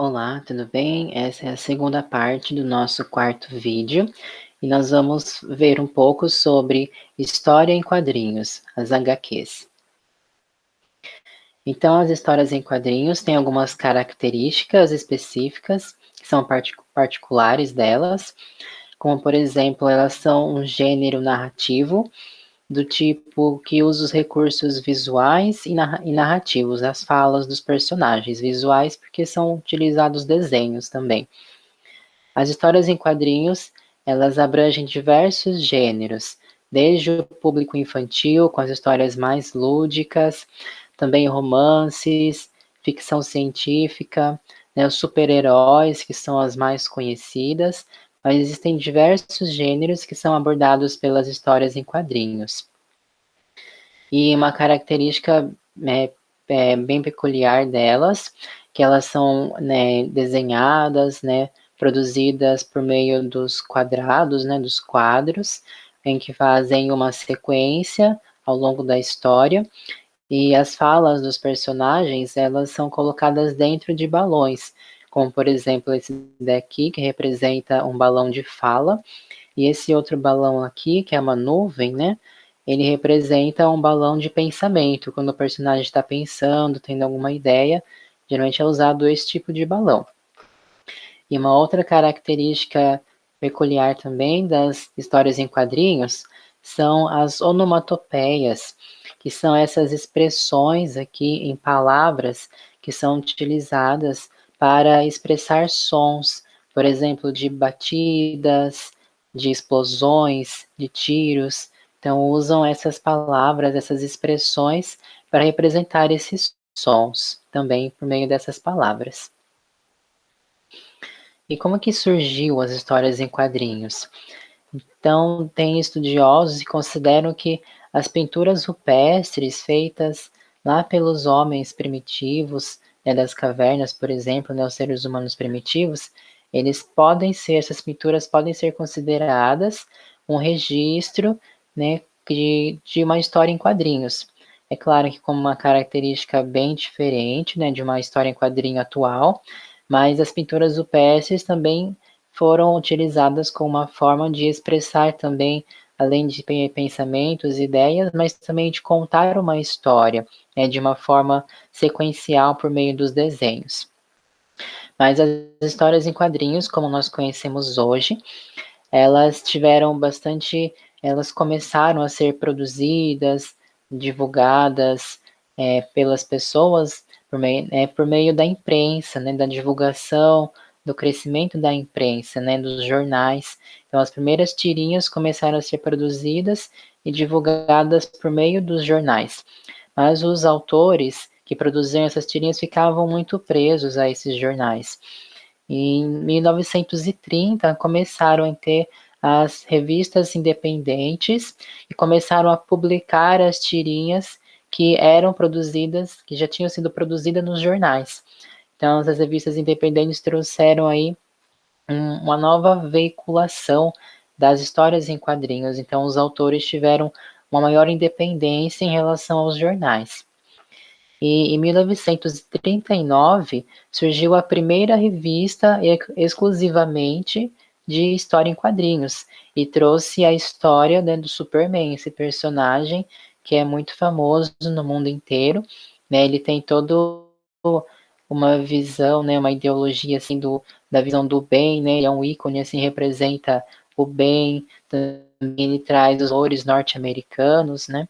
Olá, tudo bem? Essa é a segunda parte do nosso quarto vídeo e nós vamos ver um pouco sobre história em quadrinhos, as HQs. Então, as histórias em quadrinhos têm algumas características específicas que são particulares delas, como por exemplo, elas são um gênero narrativo do tipo que usa os recursos visuais e narrativos, as falas dos personagens visuais, porque são utilizados desenhos também. As histórias em quadrinhos, elas abrangem diversos gêneros, desde o público infantil, com as histórias mais lúdicas, também romances, ficção científica, né, os super-heróis, que são as mais conhecidas, mas existem diversos gêneros que são abordados pelas histórias em quadrinhos. E uma característica bem peculiar delas, que elas são, né, desenhadas, né, produzidas por meio dos quadrados, né, dos quadros, em que fazem uma sequência ao longo da história, e as falas dos personagens, elas são colocadas dentro de balões, como por exemplo esse daqui, que representa um balão de fala, e esse outro balão aqui, que é uma nuvem, né? Ele representa um balão de pensamento. Quando o personagem está pensando, tendo alguma ideia, geralmente é usado esse tipo de balão. E uma outra característica peculiar também das histórias em quadrinhos são as onomatopeias, que são essas expressões aqui em palavras que são utilizadas para expressar sons, por exemplo, de batidas, de explosões, de tiros. Então, usam essas palavras, essas expressões para representar esses sons, também por meio dessas palavras. E como que surgiu as histórias em quadrinhos? Então, tem estudiosos que consideram que as pinturas rupestres feitas lá pelos homens primitivos, né, das cavernas, por exemplo, né, os seres humanos primitivos, essas pinturas podem ser consideradas um registro, né, de uma história em quadrinhos. É claro que com uma característica bem diferente, né, de uma história em quadrinho atual, mas as pinturas rupestres também foram utilizadas como uma forma de expressar também, além de pensamentos, ideias, mas também de contar uma história, né, de uma forma sequencial por meio dos desenhos. Mas as histórias em quadrinhos, como nós conhecemos hoje, elas começaram a ser produzidas, divulgadas pelas pessoas por meio da imprensa, né, da divulgação, do crescimento da imprensa, né, dos jornais. Então, as primeiras tirinhas começaram a ser produzidas e divulgadas por meio dos jornais. Mas os autores que produziam essas tirinhas ficavam muito presos a esses jornais. E em 1930 começaram a ter as revistas independentes e começaram a publicar as tirinhas que eram produzidas, que já tinham sido produzidas nos jornais. Então, as revistas independentes trouxeram aí uma nova veiculação das histórias em quadrinhos. Então, os autores tiveram uma maior independência em relação aos jornais. E em 1939 surgiu a primeira revista exclusivamente de história em quadrinhos e trouxe a história, né, do Superman, esse personagem que é muito famoso no mundo inteiro, né? Ele tem todo uma visão, né, uma ideologia assim da visão do bem, né? Ele é um ícone, assim, representa o bem. Também ele traz os valores norte-americanos, né?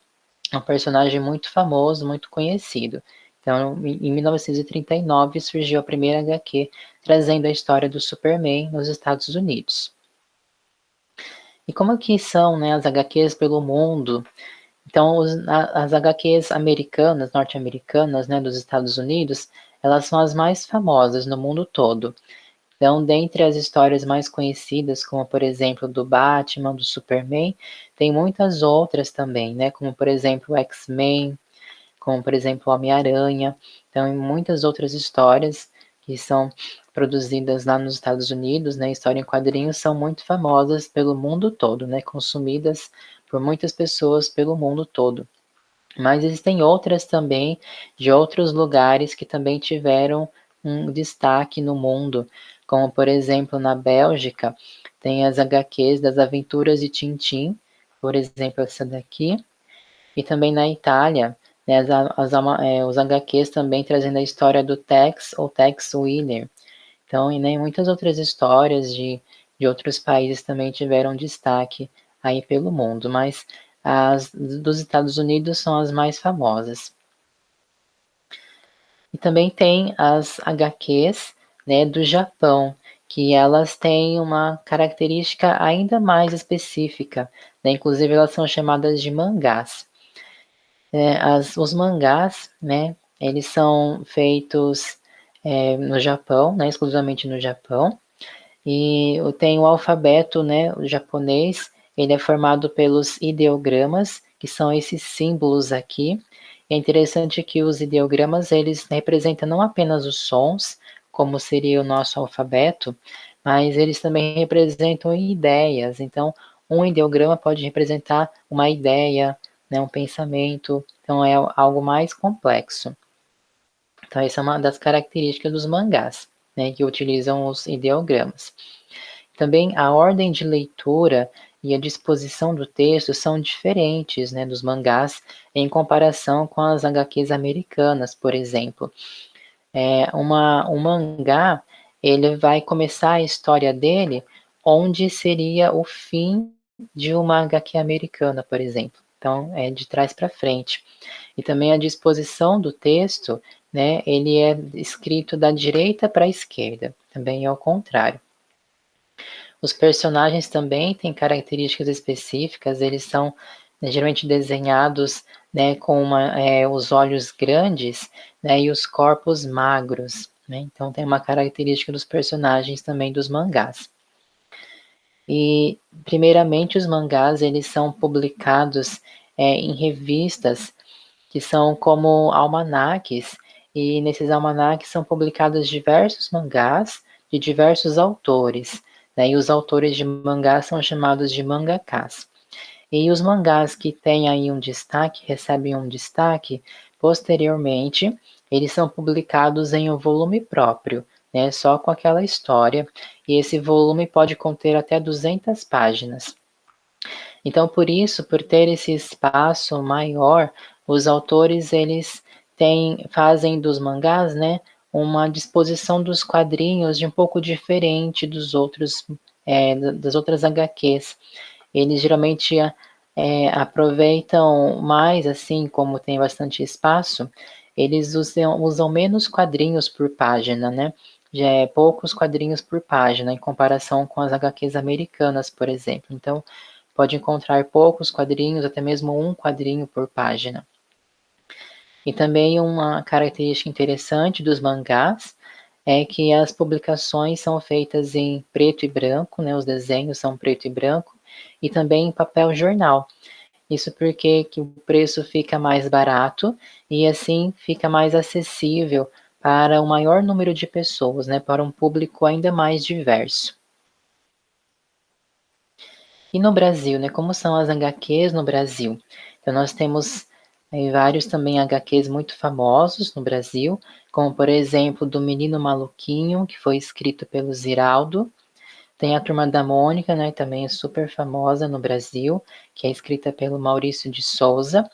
É um personagem muito famoso, muito conhecido. Então, em 1939 surgiu a primeira HQ trazendo a história do Superman nos Estados Unidos. E como que são, né, as HQs pelo mundo? Então, as HQs americanas, norte-americanas, né, dos Estados Unidos, elas são as mais famosas no mundo todo. Então, dentre as histórias mais conhecidas, como por exemplo do Batman, do Superman, tem muitas outras também, né, como por exemplo o X-Men, como por exemplo Homem-Aranha. Então, em muitas outras histórias que são produzidas lá nos Estados Unidos, né, história em quadrinhos, são muito famosas pelo mundo todo, né, consumidas por muitas pessoas pelo mundo todo. Mas existem outras também de outros lugares que também tiveram um destaque no mundo, como por exemplo na Bélgica, tem as HQs das Aventuras de Tintim, por exemplo essa daqui, e também na Itália, né, os HQs também trazendo a história do Tex ou Tex Willer. Então, e nem muitas outras histórias de outros países também tiveram destaque aí pelo mundo, mas as dos Estados Unidos são as mais famosas. E também tem as HQs, né, do Japão, que elas têm uma característica ainda mais específica, né, inclusive elas são chamadas de mangás. Os mangás, né, eles são feitos no Japão, né, exclusivamente no Japão, e tem o alfabeto, né, o japonês, ele é formado pelos ideogramas, que são esses símbolos aqui. É interessante que os ideogramas, eles representam não apenas os sons, como seria o nosso alfabeto, mas eles também representam ideias. Então, um ideograma pode representar uma ideia, né, um pensamento, então é algo mais complexo. Então, essa é uma das características dos mangás, né, que utilizam os ideogramas. Também a ordem de leitura e a disposição do texto são diferentes, né, dos mangás em comparação com as HQs americanas, por exemplo. Um mangá, ele vai começar a história dele onde seria o fim de uma HQ americana, por exemplo. Então, é de trás para frente. E também a disposição do texto, né, ele é escrito da direita para a esquerda, também é o contrário. Os personagens também têm características específicas, eles são, né, geralmente desenhados, né, com os olhos grandes, né, e os corpos magros, né, então tem uma característica dos personagens também dos mangás. E, primeiramente, os mangás, eles são publicados em revistas que são como almanaques, e nesses almanaques são publicados diversos mangás de diversos autores, né, e os autores de mangás são chamados de mangakás. E os mangás que têm aí um destaque, recebem um destaque, posteriormente, eles são publicados em um volume próprio, né, só com aquela história, e esse volume pode conter até 200 páginas. Então, por isso, por ter esse espaço maior, os autores eles fazem dos mangás, né, uma disposição dos quadrinhos de um pouco diferente dos outros, das outras HQs. Eles geralmente aproveitam mais, assim, como tem bastante espaço, eles usam menos quadrinhos por página, né? Já é poucos quadrinhos por página, em comparação com as HQs americanas, por exemplo. Então, pode encontrar poucos quadrinhos, até mesmo um quadrinho por página. E também uma característica interessante dos mangás é que as publicações são feitas em preto e branco, né, os desenhos são preto e branco, e também em papel jornal. Isso porque que o preço fica mais barato e assim fica mais acessível para um maior número de pessoas, né, para um público ainda mais diverso. E no Brasil, né, como são as HQs no Brasil? Então, nós temos vários também HQs muito famosos no Brasil, como, por exemplo, do Menino Maluquinho, que foi escrito pelo Ziraldo. Tem a Turma da Mônica, né, também é super famosa no Brasil, que é escrita pelo Maurício de Souza.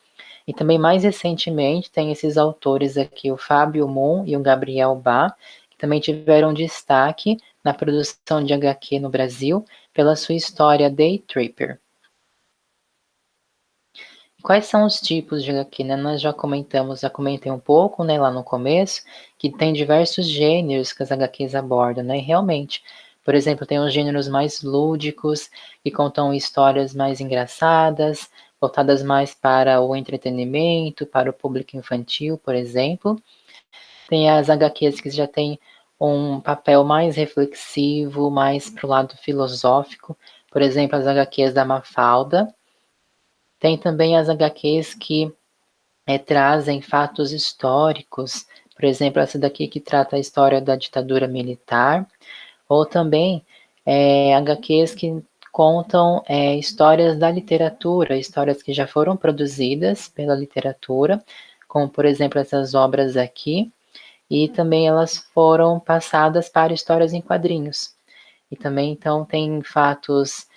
E também, mais recentemente, tem esses autores aqui, o Fábio Moon e o Gabriel Bá, que também tiveram destaque na produção de HQ no Brasil pela sua história Day Tripper. Quais são os tipos de HQ, né? Nós já comentei um pouco, né, lá no começo, que tem diversos gêneros que as HQs abordam, né? E realmente, por exemplo, tem os gêneros mais lúdicos, que contam histórias mais engraçadas, voltadas mais para o entretenimento, para o público infantil, por exemplo. Tem as HQs que já têm um papel mais reflexivo, mais para o lado filosófico, por exemplo, as HQs da Mafalda. Tem também as HQs que trazem fatos históricos, por exemplo, essa daqui que trata a história da ditadura militar, ou também HQs que contam histórias da literatura, histórias que já foram produzidas pela literatura, como por exemplo essas obras aqui, e também elas foram passadas para histórias em quadrinhos. E também, então, tem fatos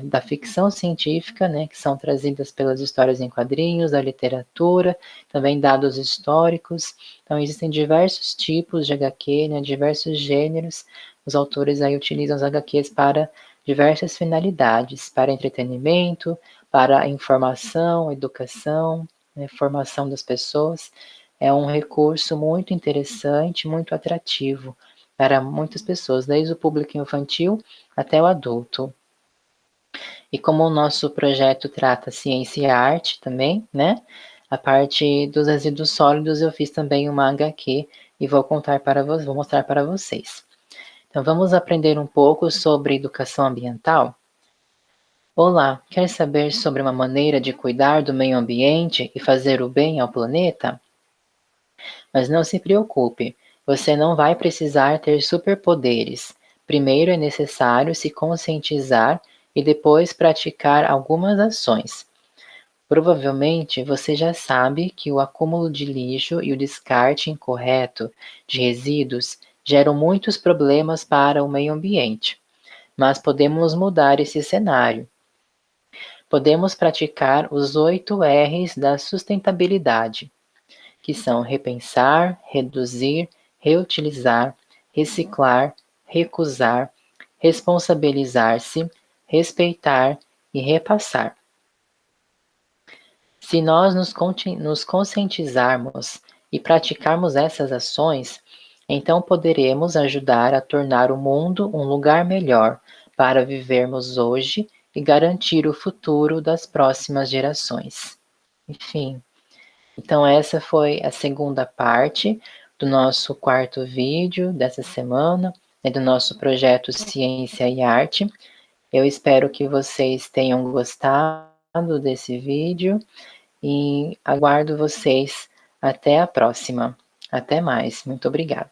da ficção científica, né, que são trazidas pelas histórias em quadrinhos, da literatura, também dados históricos. Então, existem diversos tipos de HQ, né, diversos gêneros. Os autores aí utilizam as HQs para diversas finalidades, para entretenimento, para informação, educação, né, formação das pessoas. É um recurso muito interessante, muito atrativo para muitas pessoas, desde o público infantil até o adulto. E como o nosso projeto trata ciência e arte também, né? A parte dos resíduos sólidos eu fiz também uma HQ e vou mostrar para vocês. Então vamos aprender um pouco sobre educação ambiental? Olá, quer saber sobre uma maneira de cuidar do meio ambiente e fazer o bem ao planeta? Mas não se preocupe, você não vai precisar ter superpoderes. Primeiro é necessário se conscientizar e depois praticar algumas ações. Provavelmente você já sabe que o acúmulo de lixo e o descarte incorreto de resíduos geram muitos problemas para o meio ambiente. Mas podemos mudar esse cenário. Podemos praticar os 8 R's da sustentabilidade, que são repensar, reduzir, reutilizar, reciclar, recusar, responsabilizar-se, respeitar e repassar. Se nós nos conscientizarmos e praticarmos essas ações, então poderemos ajudar a tornar o mundo um lugar melhor para vivermos hoje e garantir o futuro das próximas gerações. Enfim, então essa foi a segunda parte do nosso quarto vídeo dessa semana, do nosso projeto Ciência e Arte. Eu espero que vocês tenham gostado desse vídeo e aguardo vocês até a próxima. Até mais. Muito obrigado.